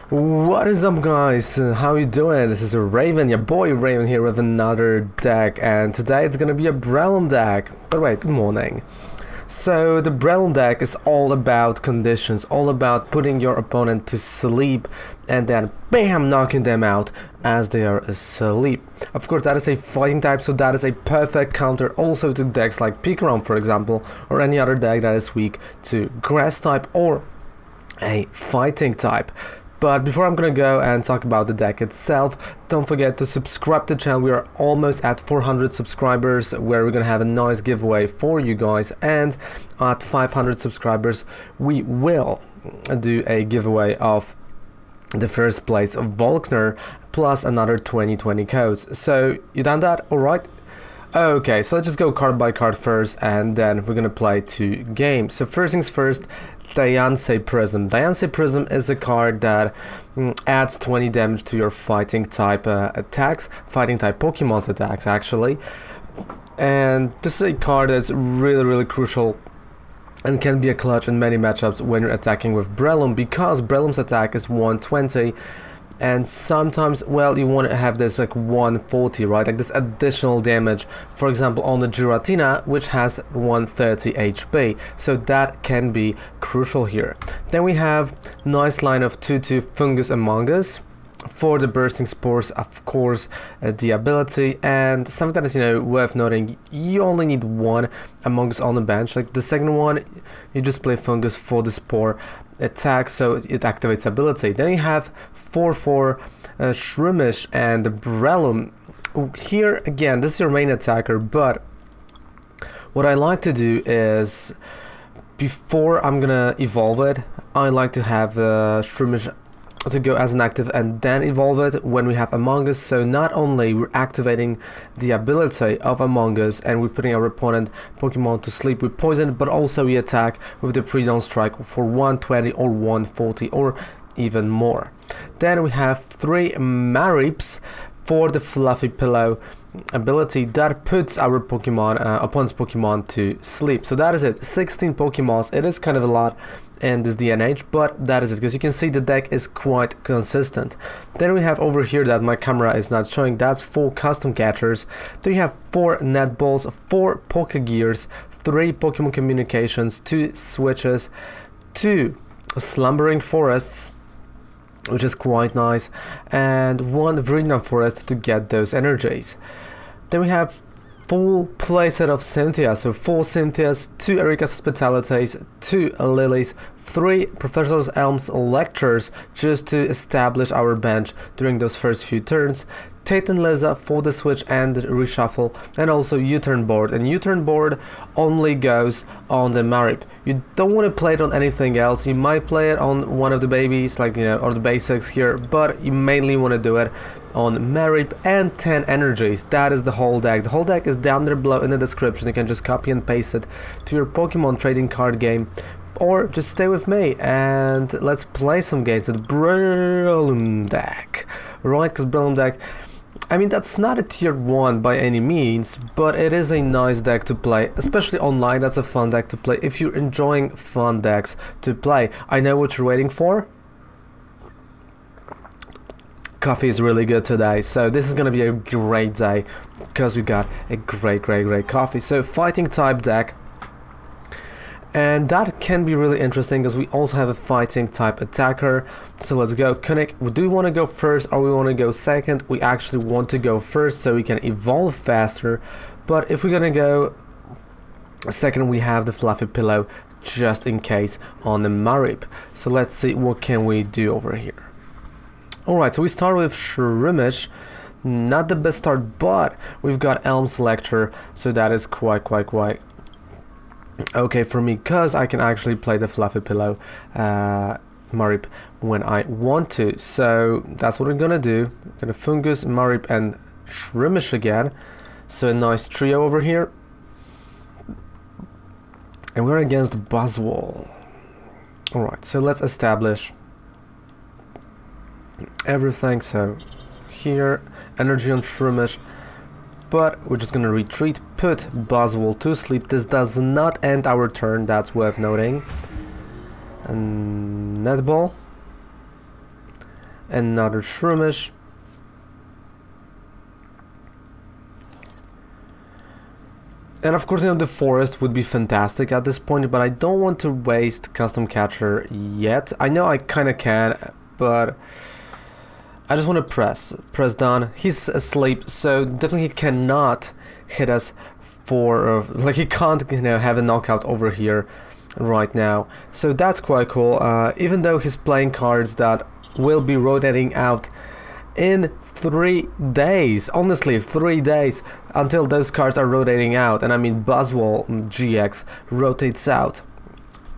What is up, guys? How you doing? This is Raven, your boy Raven here with another deck, and today it's gonna be a Breloom deck. By the way, good morning. So the Breloom deck is all about conditions, all about putting your opponent to sleep and then BAM! Knocking them out as they are asleep. Of course, that is a fighting type, so that is a perfect counter also to decks like Pokémon, for example, or any other deck that is weak to grass type or a fighting type. But before I'm gonna go and talk about the deck itself, don't forget to subscribe to the channel. We are almost at 400 subscribers, where we're gonna have a nice giveaway for you guys, and at 500 subscribers we will do a giveaway of the first place of Volkner plus another 2020 codes. So you done that? Alright. Okay, so let's just go card by card first, and then we're gonna play 2 games. So first things first, Diancie Prism. Diancie Prism is a card that adds 20 damage to your fighting type attacks, fighting type Pokemon's attacks actually. And this is a card that's really crucial and can be a clutch in many matchups when you're attacking with Breloom, because Breloom's attack is 120. And sometimes, well, you want to have this like 140, right? Like this additional damage, for example, on the Giratina, which has 130 HP. So that can be crucial here. Then we have nice line of 2/2 Foongus Amongus. For the bursting spores, of course, the ability, and something that is, worth noting, you only need one Amongus on the bench. Like the second one, you just play Foongus for the spore attack, so it activates ability. Then you have 4/4 Shroomish and Breloom. Here again, this is your main attacker, but what I like to do is, before I'm gonna evolve it, I like to have Shroomish to go as an active and then evolve it when we have Amongus. So not only we're activating the ability of Amongus and we're putting our opponent Pokemon to sleep with poison, but also we attack with the pre-dawn strike for 120 or 140 or even more. Then we have 3 Mareeps for the Fluffy Pillow ability that puts our Pokemon, opponent's Pokemon to sleep. So that is it, 16 Pokemons. It is kind of a lot in this DNH, but that is it, because you can see the deck is quite consistent. Then we have over here that my camera is not showing, that's 4 custom catchers. Then you have 4 netballs, 4 Pokégears, 3 Pokémon Communications, 2 Switches, 2 Slumbering Forests, which is quite nice, and 1 Viridian Forest to get those energies. Then we have full playset of Cynthia, so 4 Cynthias, 2 Erika's Hospitalities, 2 Lillies, 3 Professor Elm's Lectures, just to establish our bench during those first few turns, Tate Liza for the switch and the reshuffle, and also U-Turn Board. And U-Turn Board only goes on the Mareep. You don't want to play it on anything else. You might play it on one of the babies, like, or the basics here, but you mainly want to do it on Mareep and 10 energies. That is the whole deck. The whole deck is down there below in the description. You can just copy and paste it to your Pokemon trading card game, or just stay with me and let's play some games with Breloom deck, right? Because Breloom deck, I mean, that's not a tier 1 by any means, but it is a nice deck to play, especially online. That's a fun deck to play if you're enjoying fun decks to play. I know what you're waiting for. Coffee is really good today, so this is gonna be a great day because we got a great coffee. So fighting type deck, and that can be really interesting because we also have a fighting type attacker. So let's go. Kunnik, do we want to go first or we want to go second? We actually want to go first so we can evolve faster, but if we're gonna go second, we have the Fluffy Pillow just in case on the Mareep. So let's see what can we do over here. Alright, so we start with Shroomish. Not the best start, but we've got Elm's Lecture, so that is quite okay for me, because I can actually play the Fluffy Pillow Mareep when I want to. So that's what I'm gonna do. I'm gonna Foongus, Mareep, and Shroomish again. So a nice trio over here. And we're against Buzzwole. Alright, so let's establish everything. So here, energy on Shroomish, but we're just gonna retreat, put Buzzwole to sleep. This does not end our turn, that's worth noting. And netball, another Shroomish. And of course, you know, the forest would be fantastic at this point, but I don't want to waste custom catcher yet. I know I kind of can, but I just want to press down. He's asleep, so definitely he cannot hit us for, like, he can't, you know, have a knockout over here right now. So that's quite cool, even though he's playing cards that will be rotating out in 3 days. Honestly, 3 days until those cards are rotating out. And I mean, Buzzwole GX rotates out.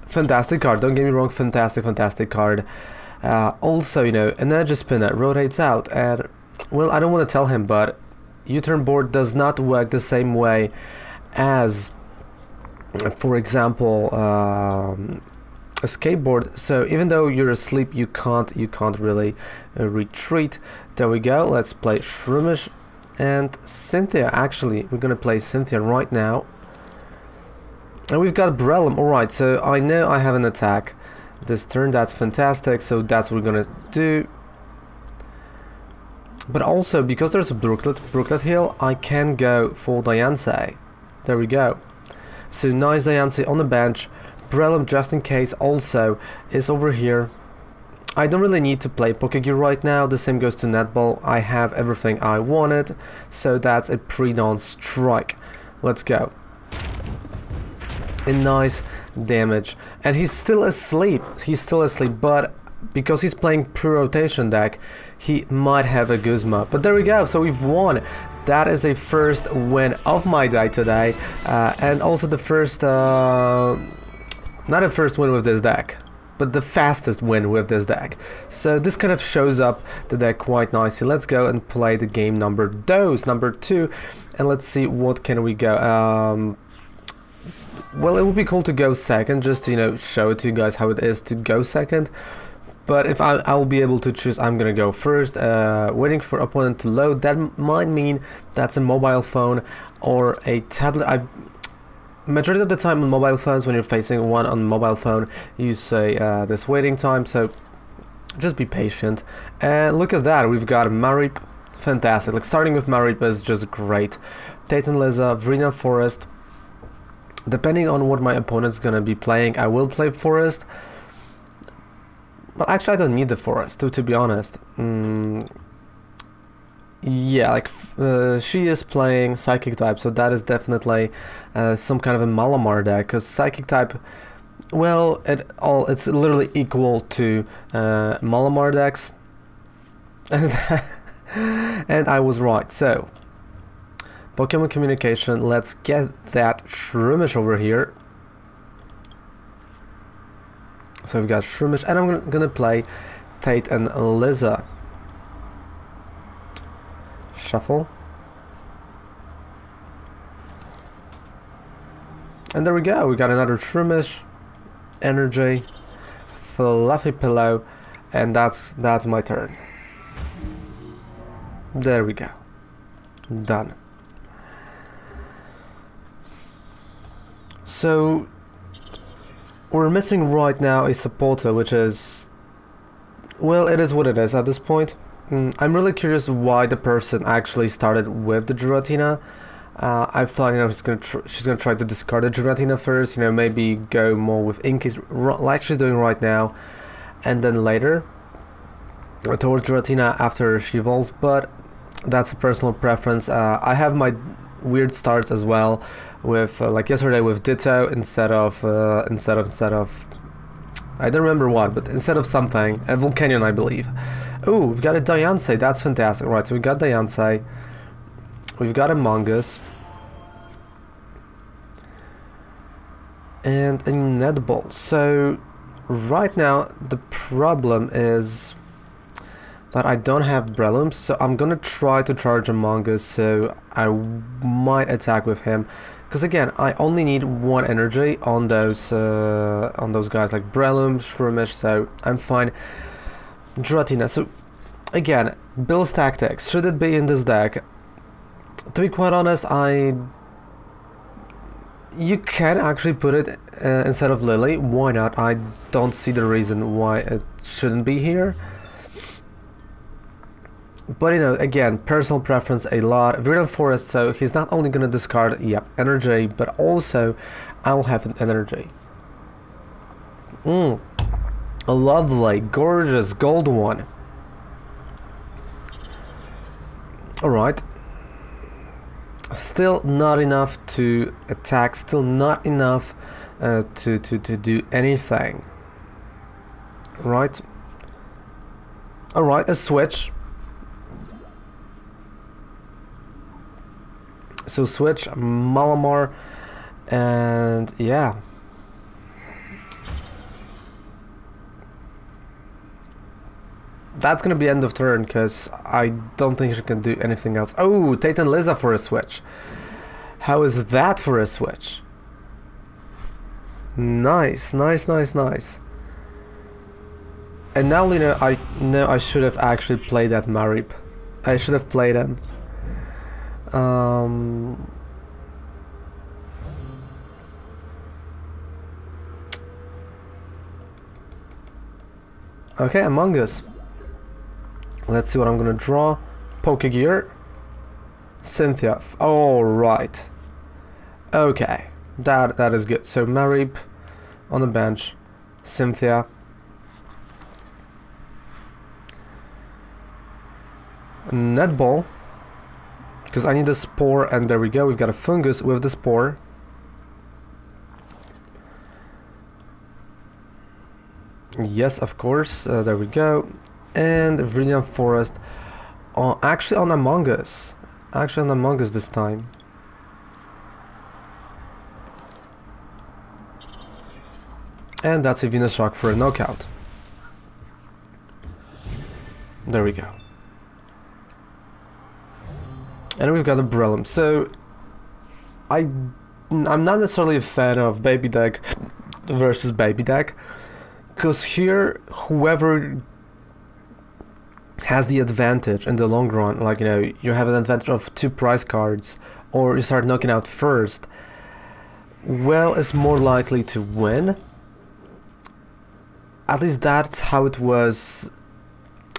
Fantastic card, don't get me wrong, fantastic card. Also, you know, Energy Spinner rotates out, and well, I don't want to tell him, but U-Turn Board does not work the same way as, for example, a skateboard. So even though you're asleep, you can't really retreat. There we go. Let's play Shroomish and Cynthia. Actually, we're gonna play Cynthia right now, and we've got Breloom. All right, so I know I have an attack this turn. That's fantastic. So that's what we're gonna do. But also, because there's a Brooklet Hill, I can go for Diancie. There we go. So nice Diancie on the bench. Breloom, just in case, also is over here. I don't really need to play Pokégear right now. The same goes to Netball. I have everything I wanted, so that's a pre-dawn strike. Let's go. A nice damage, and he's still asleep. But because he's playing pre-rotation deck, he might have a Guzma. But there we go. So we've won. That is a first win of my day today, and also the first. Not a first win with this deck, but the fastest win with this deck. So this kind of shows up the deck quite nicely. Let's go and play the game number 2, and let's see what can we go. Well, it would be cool to go second, just to, you know, show it to you guys how it is to go second. But if I'll be able to choose, I'm gonna go first. Waiting for opponent to load. That might mean that's a mobile phone or a tablet. Majority of the time on mobile phones, when you're facing one on mobile phone, you say this waiting time, so just be patient. And look at that, we've got Mareep, fantastic. Like, starting with Mareep is just great. Tate Liza, Viridian Forest. Depending on what my opponent's gonna be playing, I will play Forest. Well, actually, I don't need the Forest, to be honest. Yeah, like, she is playing Psychic type, so that is definitely some kind of a Malamar deck, because Psychic type, well, it's literally equal to Malamar decks, and I was right. So, Pokémon Communication, let's get that Shroomish over here. So we've got Shroomish, and I'm gonna play Tate and Liza. Shuffle, and there we go. We got another Shroomish, Energy, Fluffy Pillow, and that's my turn. There we go. Done. So we're missing right now a supporter, which is, well, it is what it is at this point. I'm really curious why the person actually started with the Giratina. I thought, you know, she's gonna try to discard the Giratina first, you know, maybe go more with Inkies, like she's doing right now, and then later towards Giratina after she evolves. But that's a personal preference. I have my weird starts as well, with like yesterday with Ditto instead of I don't remember what, but instead of something, a Volcanion, I believe. Oh, we've got a Diancie, that's fantastic. Right, so we've got Diancie, we've got Amongus, and a Netball. So right now the problem is that I don't have Breloom, so I'm gonna try to charge Amongus, so I might attack with him. Because again, I only need 1 energy on those guys like Breloom, Shroomish, so I'm fine. Giratina. So again, Bill's tactics. Should it be in this deck? To be quite honest, you can actually put it instead of Lillie. Why not? I don't see the reason why it shouldn't be here. But you know, again, personal preference a lot. Viridian Forest, so he's not only gonna discard, yep, energy, but also I will have an energy. A lovely, gorgeous gold one. Alright. Still not enough to attack, still not enough to do anything. Right. Alright, a switch. So switch, Malamar, and yeah. That's gonna be end of turn, because I don't think she can do anything else. Oh, Tate Liza for a switch. How is that for a switch? Nice, nice, nice, nice. And now, you know, I should have actually played that Mareep. I should have played him. Okay, Amongus. Let's see what I'm gonna draw. Pokégear. Cynthia. All right. Okay, that is good. So Mareep on the bench. Cynthia. Netball. Because I need a spore, and there we go. We've got a Foongus with the spore. Yes, of course. There we go. And Viridian Forest, actually on Amongus. Actually on Amongus this time. And that's a Venus Rock for a knockout. There we go. And we've got a Breloom. So I'm not necessarily a fan of baby deck versus baby deck, because here whoever has the advantage in the long run, like, you know, you have an advantage of 2 prize cards, or you start knocking out first, well, is more likely to win. At least that's how it was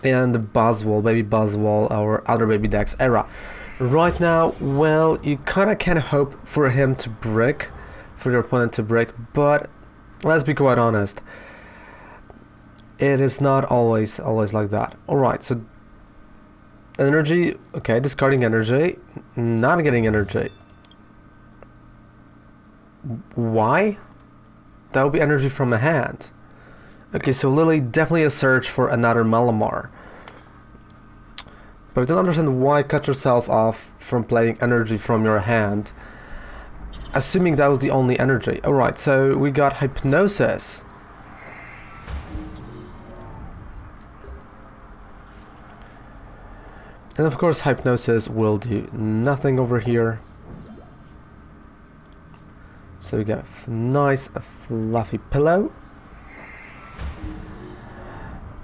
in the Buzzwole, baby Buzzwole, or other baby decks era. Right now, well, you kinda can hope for him to brick, for your opponent to brick, but let's be quite honest, it is not always like that. Alright, so energy, okay, discarding energy, not getting energy. Why? That would be energy from a hand. Okay, so Lillie, definitely a search for another Malamar. But I don't understand why cut yourself off from playing energy from your hand, assuming that was the only energy. Alright, so we got Hypnosis. And of course Hypnosis will do nothing over here. So we got a nice fluffy pillow.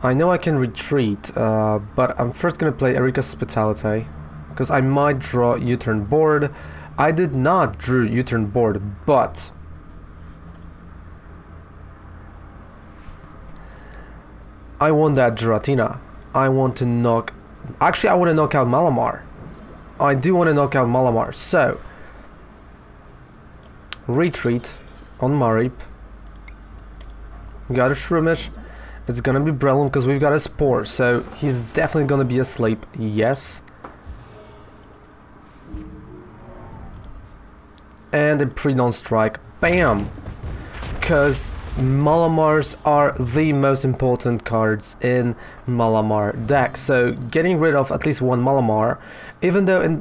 I know I can retreat, but I'm first gonna play Erika's Hospitality, because I might draw U-Turn Board. I did not draw U-Turn Board, but I want that Giratina. I want to knock... Actually, I want to knock out Malamar. I do want to knock out Malamar, so... Retreat on Mareep. Got a Shroomish. It's gonna be Breloom because we've got a Spore, so he's definitely gonna be asleep, yes. And a pre-dawn strike, bam! Because Malamars are the most important cards in Malamar deck, so getting rid of at least one Malamar, even though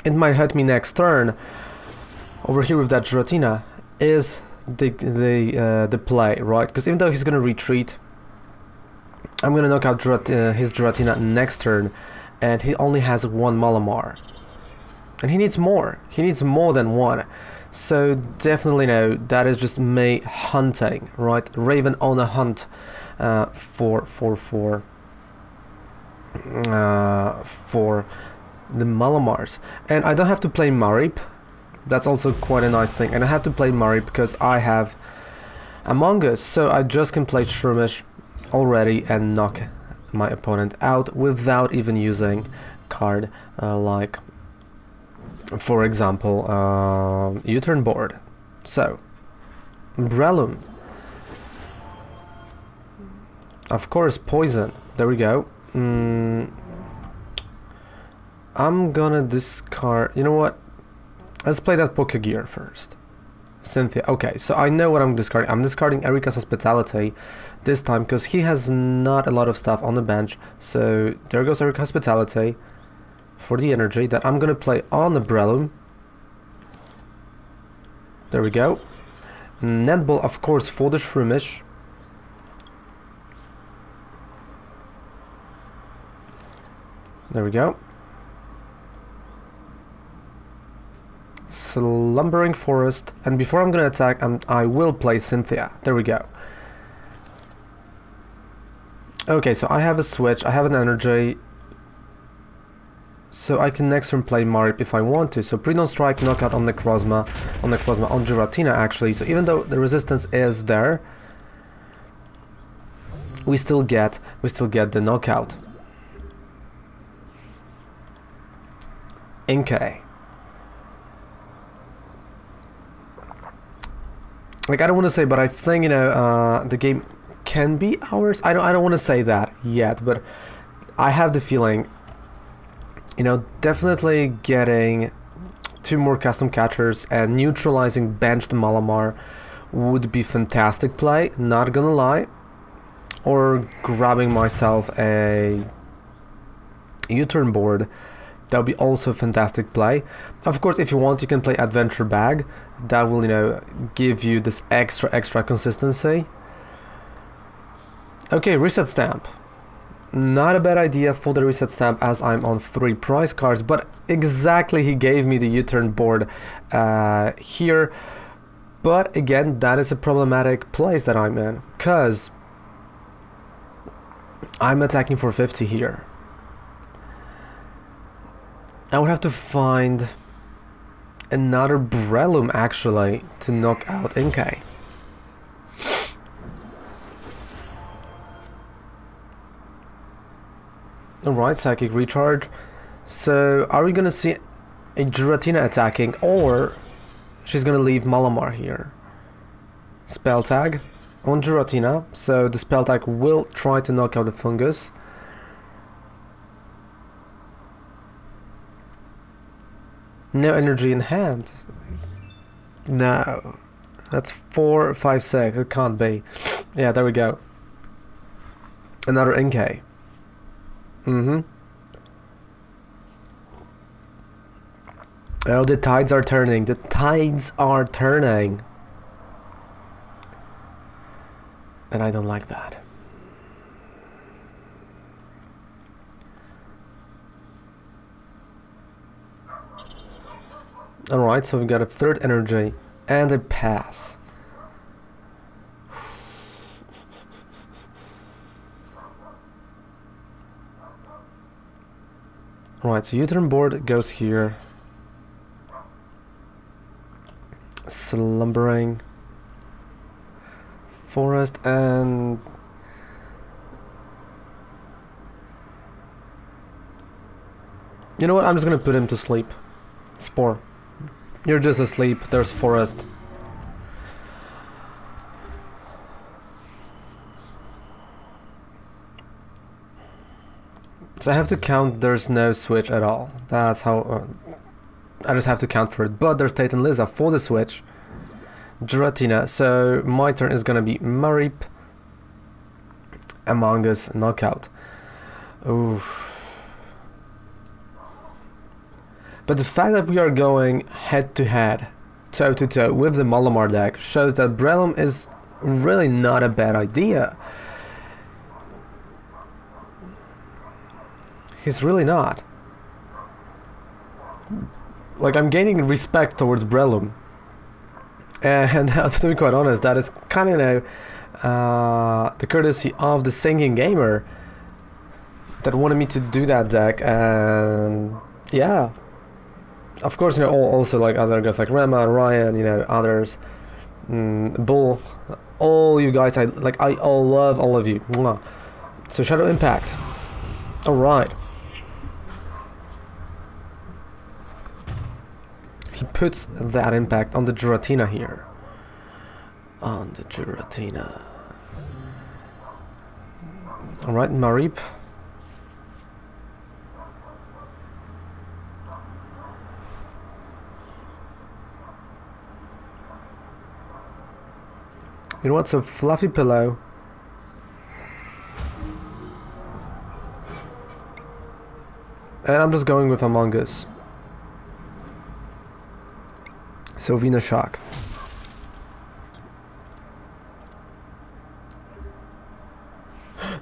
it might hurt me next turn, over here with that Giratina, is the play, right? Because even though he's gonna retreat, I'm gonna knock out his Giratina next turn, and he only has one Malamar. And he needs more. He needs more than one. So definitely no, that is just me hunting, right? Raven on a hunt for the Malamars. And I don't have to play Mareep. That's also quite a nice thing. And I have to play Mareep because I have Amongus, so I just can play Shroomish already and knock my opponent out without even using card like, for example, U-Turn Board. So, Breloom. Of course, Poison. There we go. I'm gonna discard... You know what? Let's play that Pokégear first. Cynthia. Okay, so I know what I'm discarding. I'm discarding Erika's Hospitality this time because he has not a lot of stuff on the bench. So there goes Erika's Hospitality for the energy that I'm gonna play on the Breloom. There we go. Netball, of course, for the Shroomish. There we go. Slumbering Forest, and before I'm gonna attack, I will play Cynthia. There we go. Okay, so I have a switch, I have an energy, so I can next turn play Mareep if I want to. So pre-non strike, knockout on Necrozma, on Giratina actually. So even though the resistance is there, we still get the knockout. Inkay. Like, I don't want to say, but I think, you know, the game can be ours. I don't want to say that yet, but I have the feeling, you know, definitely getting 2 more custom catchers and neutralizing benched Malamar would be fantastic play, not gonna lie. Or grabbing myself a U-Turn Board, that would be also a fantastic play. Of course, if you want, you can play Adventure Bag. That will, you know, give you this extra consistency. Okay, Reset Stamp. Not a bad idea for the Reset Stamp as I'm on 3 prize cards, but exactly he gave me the U-Turn Board here. But again, that is a problematic place that I'm in, because I'm attacking for 50 here. I would have to find another Breloom actually to knock out Inkay. Alright, Psychic Recharge. So are we gonna see a Giratina attacking, or she's gonna leave Malamar here? Spell Tag on Giratina, so the Spell Tag will try to knock out the Foongus. No energy in hand. No. That's 4, 5, 6. It can't be. Yeah, there we go. Another Inkay. Oh, the tides are turning. The tides are turning. And I don't like that. Alright, so we got a 3rd energy and a pass. Right, so U-Turn Board goes here. Slumbering Forest, and you know what, I'm just gonna put him to sleep. Spore. You're just asleep, there's Forest. So I have to count there's no switch at all. That's how... I just have to count for it. But there's Tate Liza for the switch. Giratina. So my turn is gonna be Mareep. Amongus knockout. Oof. But the fact that we are going head to head, toe to toe with the Malamar deck shows that Breloom is really not a bad idea. He's really not. Like, I'm gaining respect towards Breloom. And to be quite honest, that is kind of, you know, the courtesy of the singing gamer that wanted me to do that deck. And yeah. Of course, you know, also like other guys like Rema, Ryan, you know, others, Bull, all you guys, I love all of you. Mwah. So Shadow Impact. Alright. He puts that impact on the Giratina here. On the Giratina. Alright, Mareep. You know what? So Fluffy Pillow. And I'm just going with Amongus. So Venus Shock.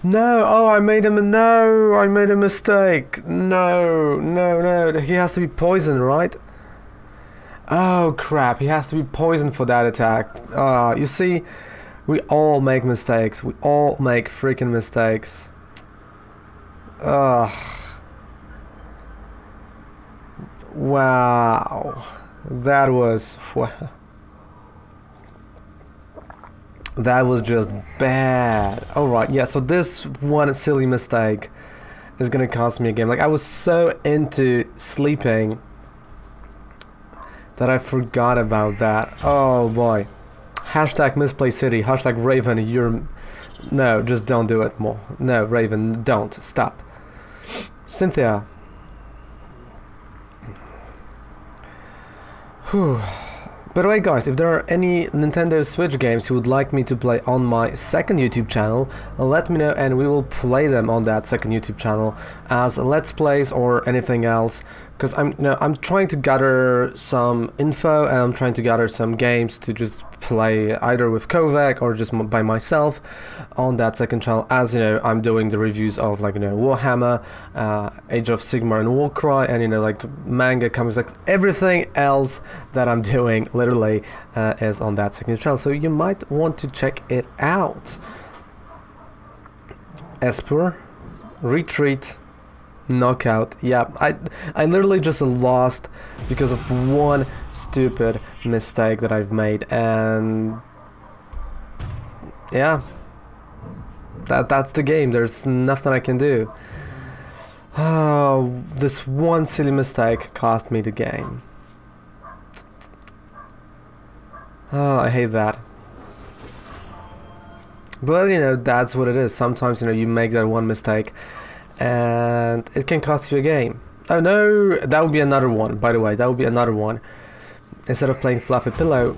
No! Oh, I made a mistake. No. He has to be poisoned, right? Oh crap! He has to be poisoned for that attack. You see, we all make mistakes. We all make freaking mistakes. Ugh. Wow. That was just bad. Alright, yeah, so this one silly mistake is gonna cost me a game. Like, I was so into sleeping that I forgot about that. Oh boy. Hashtag misplay city, hashtag Raven, you're... No, just don't do it more. No, Raven, don't. Stop. Cynthia. Whew. By the way, guys, if there are any Nintendo Switch games you would like me to play on my second YouTube channel, let me know and we will play them on that second YouTube channel as Let's Plays or anything else. Because I'm trying to gather some info and I'm trying to gather some games to just play either with Kovac or just by myself on that second channel. As you know, I'm doing the reviews of, like, Warhammer, Age of Sigmar and Warcry, and like manga, comics, like everything else that I'm doing literally is on that second channel. So you might want to check it out. Esper, Retreat, Knockout. Yeah, I literally just lost because of one stupid mistake that I've made, and yeah, that's the game. There's nothing I can do. Oh, this one silly mistake cost me the game. Oh, I hate that. But that's what it is. Sometimes you make that one mistake and it can cost you a game. Oh no, that would be another one, by the way. That would be another one. Instead of playing Fluffy Pillow,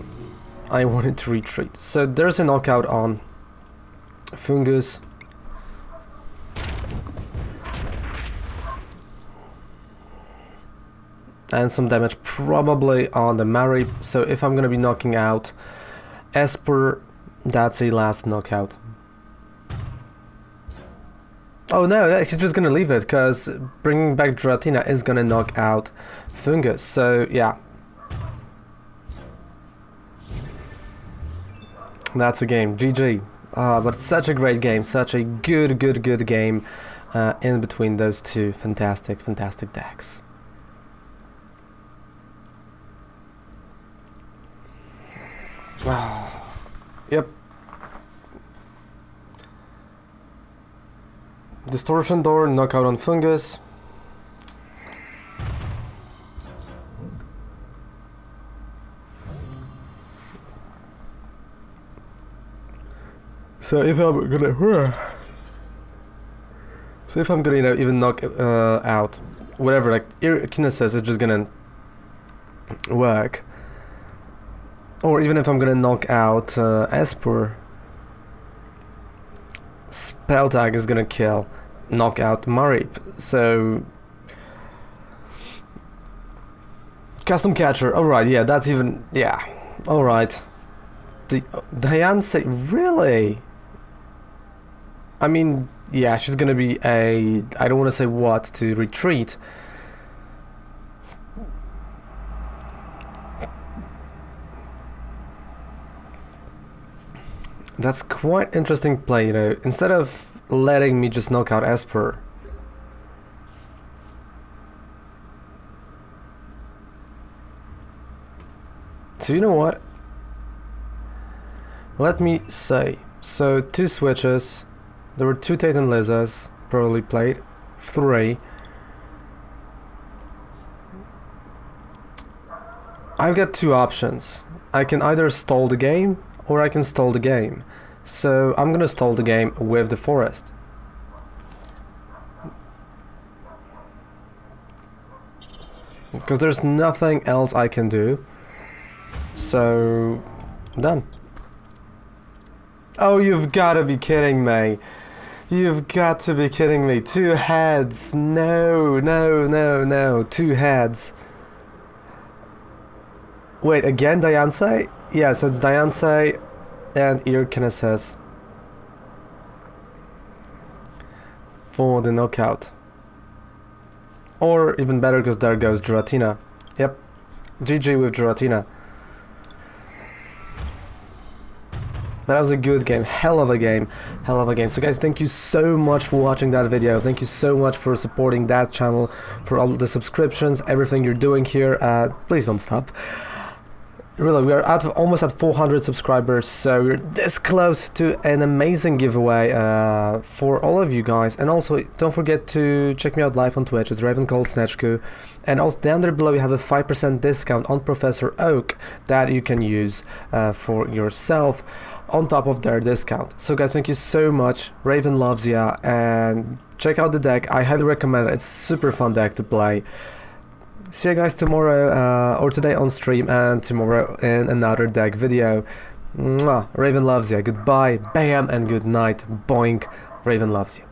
I wanted to retreat. So there's a knockout on Foongus. And some damage probably on the Mareep. So if I'm gonna be knocking out Esper, that's a last knockout. Oh no, he's just gonna leave it, because bringing back Giratina is gonna knock out Foongus, so yeah. That's a game, GG. But such a great game, such a good game in between those two fantastic decks. Yep. Distortion Door, knockout on Foongus. So if I'm gonna even knock out whatever, like Kinesis is just gonna work. Or even if I'm gonna knock out Esper, Spell Tag is gonna knock out Mareep. So Custom Catcher, alright, yeah, that's even, yeah, alright. Diancie, really? I mean, yeah, she's gonna be I don't want to say what to retreat. That's quite interesting play, instead of letting me just knock out Esper. So you know what? Let me say, so 2 switches, There were 2 Tate and Lizas probably played. 3. I've got 2 options. I can either stall the game or I can stall the game. So I'm gonna stall the game with the forest. Because there's nothing else I can do. So, done. Oh, you've got to be kidding me. You've got to be kidding me. 2 heads. No, no, no, no. 2 heads. Wait, again Diancie? Yeah, so it's Diancie and Erika for the knockout. Or even better, because there goes Giratina. Yep. GG with Giratina. That was a good game. Hell of a game. Hell of a game. So guys, thank you so much for watching that video. Thank you so much for supporting that channel, for all the subscriptions, everything you're doing here. Please don't stop. Really, we are almost at 400 subscribers, so we're this close to an amazing giveaway for all of you guys. And also, don't forget to check me out live on Twitch. It's Raven called Snatchku. And also down there below, you have a 5% discount on Professor Oak that you can use for yourself on top of their discount. So guys, thank you so much. Raven loves ya, and check out the deck. I highly recommend it. It's a super fun deck to play. See you guys tomorrow, or today on stream, and tomorrow in another deck video. Mwah. Raven loves you. Goodbye, bam, and good night. Boink. Raven loves you.